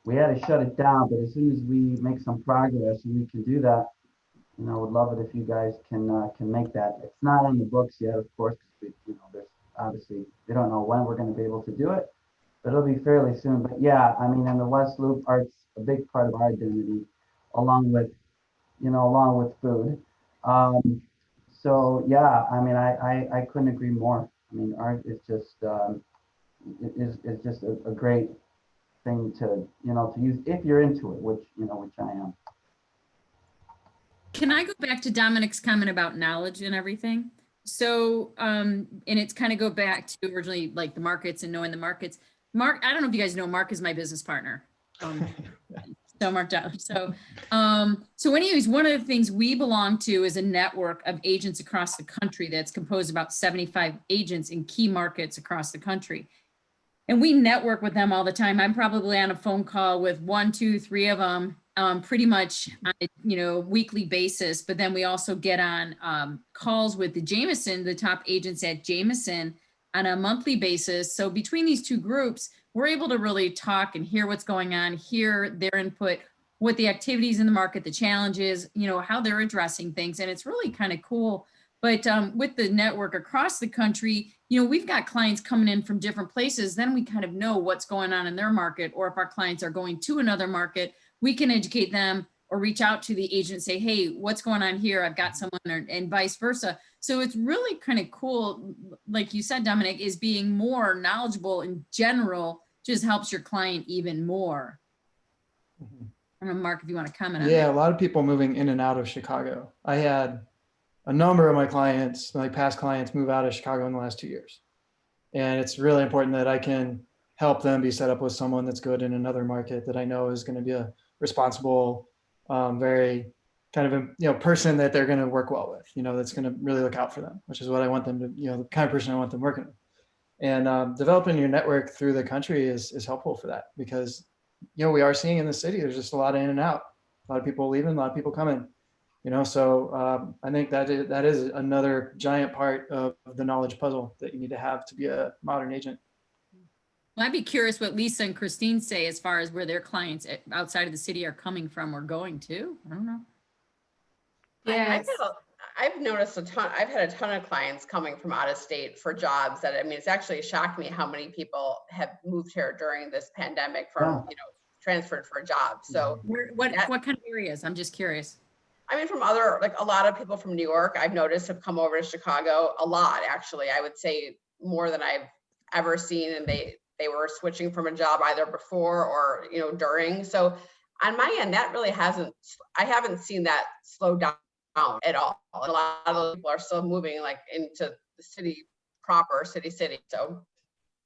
we had to shut it down, but as soon as we make some progress and we can do that, would love it if you guys can make that. It's not on the books yet, of course, because there's obviously we don't know when we're going to be able to do it, but it'll be fairly soon. But yeah, I mean, in the West Loop, art's a big part of our identity, along with food. So yeah, I mean, I couldn't agree more. I mean, art is just is just a great thing to use if you're into it, which I am. Can I go back to Dominic's comment about knowledge and everything? So, and it's kind of go back to originally like the markets and knowing the markets. Mark, I don't know if you guys know, Mark is my business partner. So Mark down. So anyways, one of the things we belong to is a network of agents across the country that's composed of about 75 agents in key markets across the country. And we network with them all the time. I'm probably on a phone call with 1, 2, 3 of them pretty much on a weekly basis. But then we also get on calls with the top agents at Jameson on a monthly basis. So between these two groups, we're able to really talk and hear what's going on, hear their input, what the activities in the market, the challenges, how they're addressing things. And it's really kind of cool. But with the network across the country, we've got clients coming in from different places. Then we kind of know what's going on in their market, or if our clients are going to another market, we can educate them or reach out to the agent and say, hey, what's going on here? I've got someone, and vice versa. So it's really kind of cool. Like you said, Dominic, is being more knowledgeable in general just helps your client even more. I don't know, Mark, if you want to comment on that. Yeah, a lot of people moving in and out of Chicago. I had a number of my clients, my past clients, move out of Chicago in the last 2 years. And it's really important that I can help them be set up with someone that's good in another market that I know is going to be a responsible, very kind of, person that they're going to work well with, that's going to really look out for them, which is what I want them to, the kind of person I want them working with. And developing your network through the country is helpful for that, because, we are seeing in the city, there's just a lot of in and out, a lot of people leaving, a lot of people coming. So I think that is another giant part of the knowledge puzzle that you need to have to be a modern agent. Well, I'd be curious what Lisa and Kristine say as far as where their clients outside of the city are coming from or going to. I don't know. Yes. I've noticed I've had a ton of clients coming from out of state for jobs that, it's actually shocked me how many people have moved here during this pandemic from, transferred for a job. So what kind of areas? I'm just curious. I mean, from other, like a lot of people from New York, I've noticed have come over to Chicago a lot, actually. I would say more than I've ever seen, and they were switching from a job either before or, you know, during. So on my end, that really I haven't seen that slow down at all. A lot of those people are still moving like into the city proper, city. So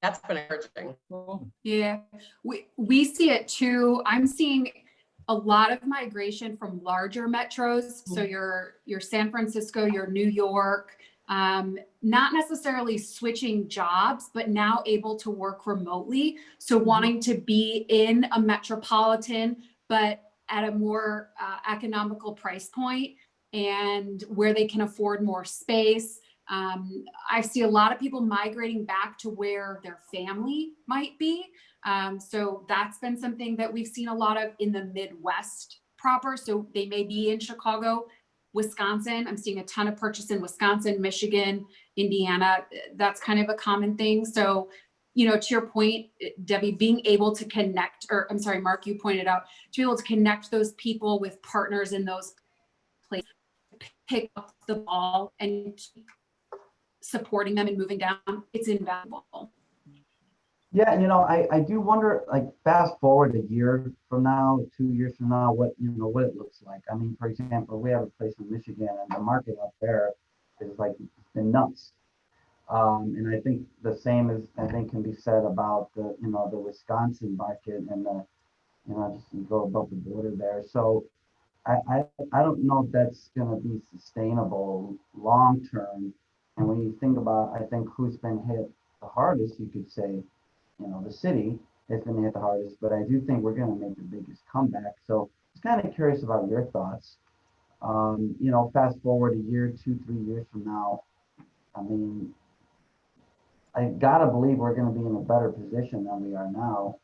that's been encouraging. Yeah, we see it too. I'm seeing a lot of migration from larger metros. So your San Francisco, your New York, not necessarily switching jobs, but now able to work remotely. So wanting to be in a metropolitan, but at a more economical price point and where they can afford more space. I see a lot of people migrating back to where their family might be. So that's been something that we've seen a lot of in the Midwest proper. So they may be in Chicago, Wisconsin. I'm seeing a ton of purchase in Wisconsin, Michigan, Indiana. That's kind of a common thing. So, you know, to your point, Debbie, being able to connect, or I'm sorry, Mark, you pointed out, to be able to connect those people with partners in those places, pick up the ball and keep supporting them and moving down, it's invaluable. Yeah, you know, I do wonder, like, fast forward a year from now, 2 years from now, what it looks like. I mean, for example, we have a place in Michigan, and the market up there is like, it's been nuts. And I think the same can be said about the Wisconsin market and just you go above the border there. So I don't know if that's going to be sustainable long term. And when you think about, I think who's been hit the hardest, you could say, the city has been hit the hardest, but I do think we're going to make the biggest comeback. So I was kind of curious about your thoughts. Fast forward a year, 2, 3 years from now, I mean, I gotta believe we're going to be in a better position than we are now.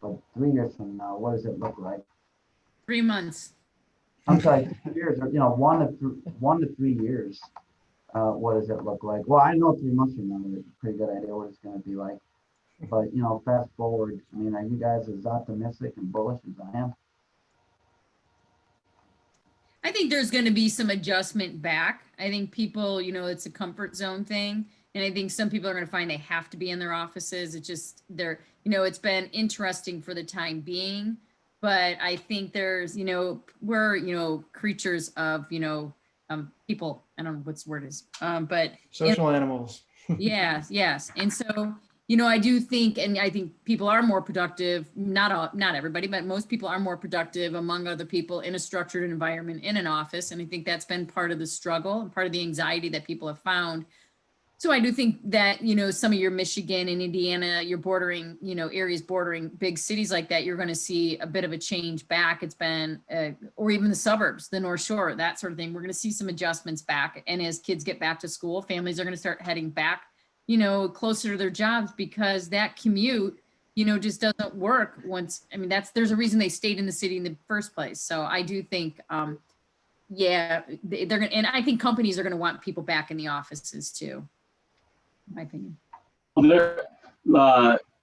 But 3 years from now, what does it look like? 3 months. I'm sorry, 2 years, or 1 to 3 years. What does it look like? Well, I know 3 months from now, we have a pretty good idea what it's going to be like. But fast forward, I mean, are you guys as optimistic and bullish as I am? I think there's going to be some adjustment back. I think people, it's a comfort zone thing. And I think some people are going to find they have to be in their offices. It's just it's been interesting for the time being. But I think there's, we're, creatures of, people. I don't know what the word is, but social animals. Yes. And so, I do think, and I think people are more productive, not everybody, but most people are more productive among other people in a structured environment in an office. And I think that's been part of the struggle and part of the anxiety that people have found. So I do think that, some of your Michigan and Indiana, your bordering, areas bordering big cities like that, you're going to see a bit of a change back. It's been, or even the suburbs, the North Shore, that sort of thing. We're going to see some adjustments back. And as kids get back to school, families are going to start heading back, closer to their jobs, because that commute, just doesn't work once. I mean, there's a reason they stayed in the city in the first place. So I do think, they're going to, and I think companies are going to want people back in the offices too. My opinion.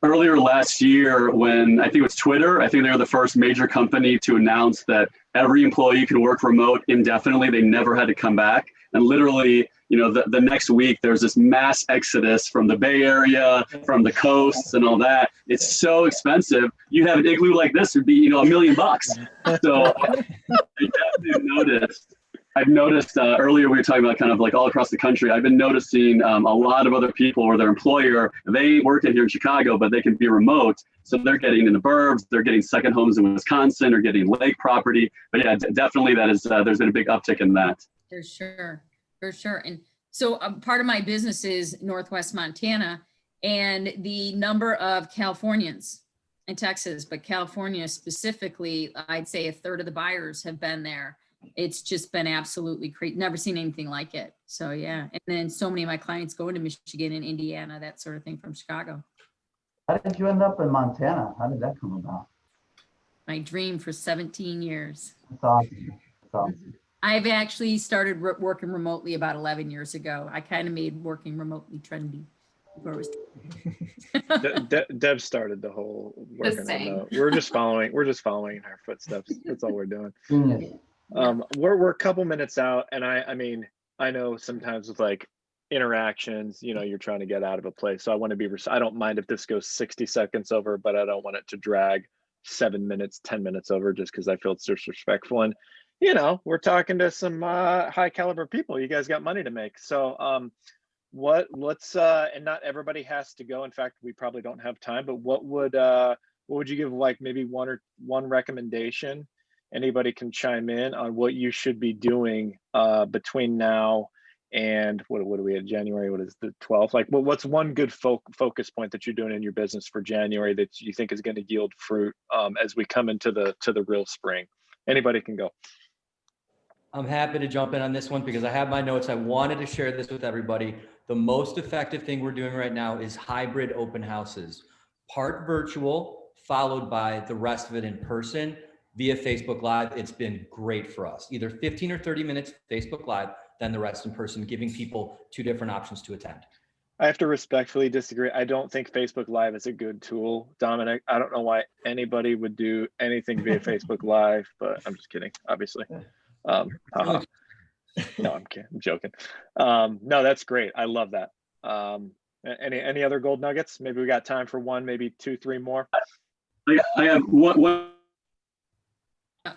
Earlier last year, when I think it was Twitter, I think they were the first major company to announce that every employee could work remote indefinitely. They never had to come back. And literally, the next week, there's this mass exodus from the Bay Area, from the coasts and all that. It's so expensive. You have an igloo like this would be, $1 million. So I definitely I've noticed earlier we were talking about kind of like all across the country. I've been noticing a lot of other people where their employer, they work in here in Chicago, but they can be remote. So they're getting in the burbs, they're getting second homes in Wisconsin or getting lake property. But yeah, definitely that is, there's been a big uptick in that. For sure. And so part of my business is Northwest Montana, and the number of Californians in Texas, but California specifically, I'd say a third of the buyers have been there. It's just been absolutely crazy. Never seen anything like it. So yeah. And then so many of my clients go into Michigan and Indiana, that sort of thing, from Chicago. How did you end up in Montana? How did that come about? My dream for 17 years. That's awesome. I've actually started working remotely about 11 years ago. I kind of made working remotely trendy. Deb started the whole working remote. We're just following her footsteps. That's all we're doing. Genius. We're a couple minutes out, and I mean, I know sometimes with like interactions, you know, you're trying to get out of a place. So I want to be, I don't mind if this goes 60 seconds over, but I don't want it to drag 7 minutes, 10 minutes over just because I feel it's disrespectful. And, you know, we're talking to some high caliber people. You guys got money to make. So let's and not everybody has to go. In fact, we probably don't have time, but what would you give, like maybe one recommendation? Anybody can chime in on what you should be doing between now and what are we at January? What is the 12th? Like, what's one good focus point that you're doing in your business for January that you think is going to yield fruit as we come into the real spring? Anybody can go. I'm happy to jump in on this one because I have my notes. I wanted to share this with everybody. The most effective thing we're doing right now is hybrid open houses, part virtual, followed by the rest of it in person via Facebook Live. It's been great for us. Either 15 or 30 minutes Facebook Live, then the rest in person, giving people two different options to attend. I have to respectfully disagree. I don't think Facebook Live is a good tool, Dominic. I don't know why anybody would do anything via Facebook Live, but I'm just kidding, obviously. No, I'm kidding. I'm joking. No, that's great. I love that. Any other gold nuggets? Maybe we got time for one, maybe 2, 3 more. I have one.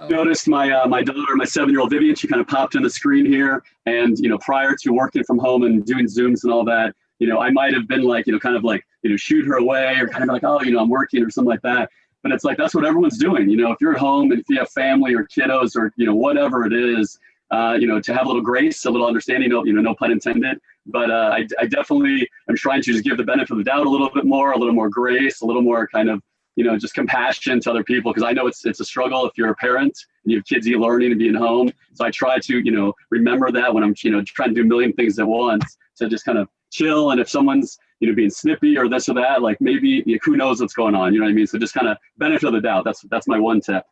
Noticed my daughter, my 7-year-old Vivian, she kind of popped on the screen here. And, you know, prior to working from home and doing Zooms and all that, you know, I might have been like, you know, kind of like, you know, shoot her away or kind of like, oh, you know, I'm working or something like that. But it's like, that's what everyone's doing. You know, if you're at home and if you have family or kiddos or, you know, whatever it is, you know, to have a little grace, a little understanding, no pun intended. But I definitely am trying to just give the benefit of the doubt a little bit more, a little more grace, a little more kind of, you know, just compassion to other people, because I know it's a struggle if you're a parent and you have kids learning and being home. So I try to, you know, remember that when I'm, you know, trying to do a million things at once, to just kind of chill. And if someone's, you know, being snippy or this or that, like maybe, you know, who knows what's going on, you know what I mean? So just kind of benefit of the doubt. That's my one tip.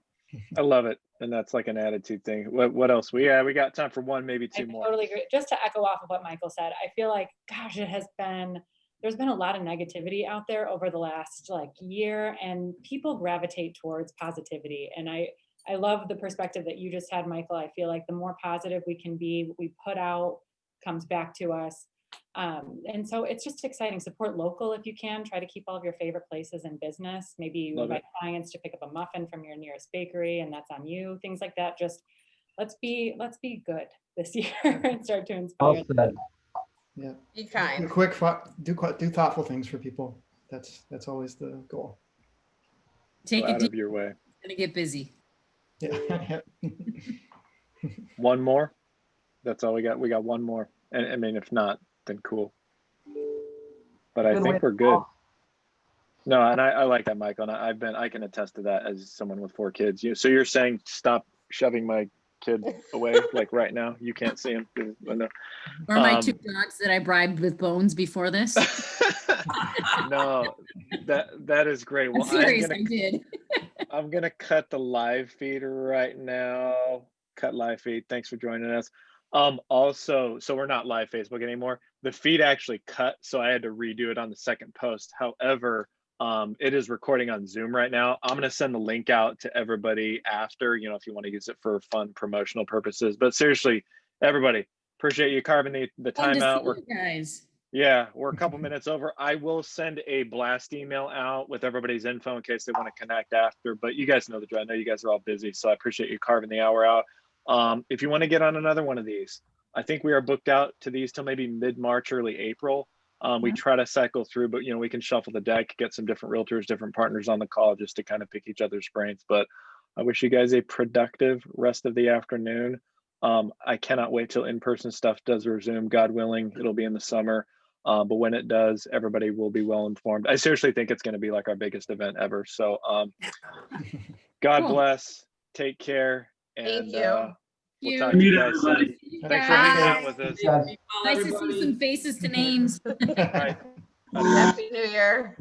I love it. And that's like an attitude thing. What else? We got time for one, maybe 2 more. I totally agree. Just to echo off of what Michael said, I feel like, gosh, there's been a lot of negativity out there over the last year, and people gravitate towards positivity. And I love the perspective that you just had, Michael. I feel like the more positive we can be, what we put out comes back to us. And so it's just exciting. Support local if you can. Try to keep all of your favorite places in business. Maybe you invite clients to pick up a muffin from your nearest bakery, and that's on you. Things like that. Just let's be good this year and start to inspire. Yeah. Be kind. Do thoughtful things for people. That's always the goal. Take Go it out of your way. It's gonna get busy. Yeah. One more. That's all we got. We got one more. And I mean, if not, then cool. But I think we're good. No, and I like that, Michael. And I can attest to that as someone with 4 kids. So you're saying stop shoving my kid away like right now? You can't see him. Or my 2 dogs that I bribed with bones before this. No, that is great. Well, I'm serious, I did. I'm gonna cut the live feed right now. Cut live feed. Thanks for joining us. Also, so we're not live Facebook anymore. The feed actually cut, so I had to redo it on the second post. However, it is recording on Zoom right now. I'm going to send the link out to everybody after, you know, if you want to use it for fun promotional purposes. But seriously, everybody, appreciate you carving the time out. Guys. Yeah, we're a couple minutes over. I will send a blast email out with everybody's info in case they want to connect after. But you guys know the drill. I know you guys are all busy, so I appreciate you carving the hour out. If you want to get on another one of these, I think we are booked out to these till maybe mid-March, early April. We try to cycle through, but you know, we can shuffle the deck, get some different realtors, different partners on the call just to kind of pick each other's brains. But I wish you guys a productive rest of the afternoon. I cannot wait till in-person stuff does resume. God willing, it'll be in the summer. But when it does, everybody will be well informed. I seriously think it's going to be like our biggest event ever. So God bless, take care. And Thank you. we'll talk to you guys soon. Thanks for hanging out with us. Nice to see some faces to names. Right. Happy New Year.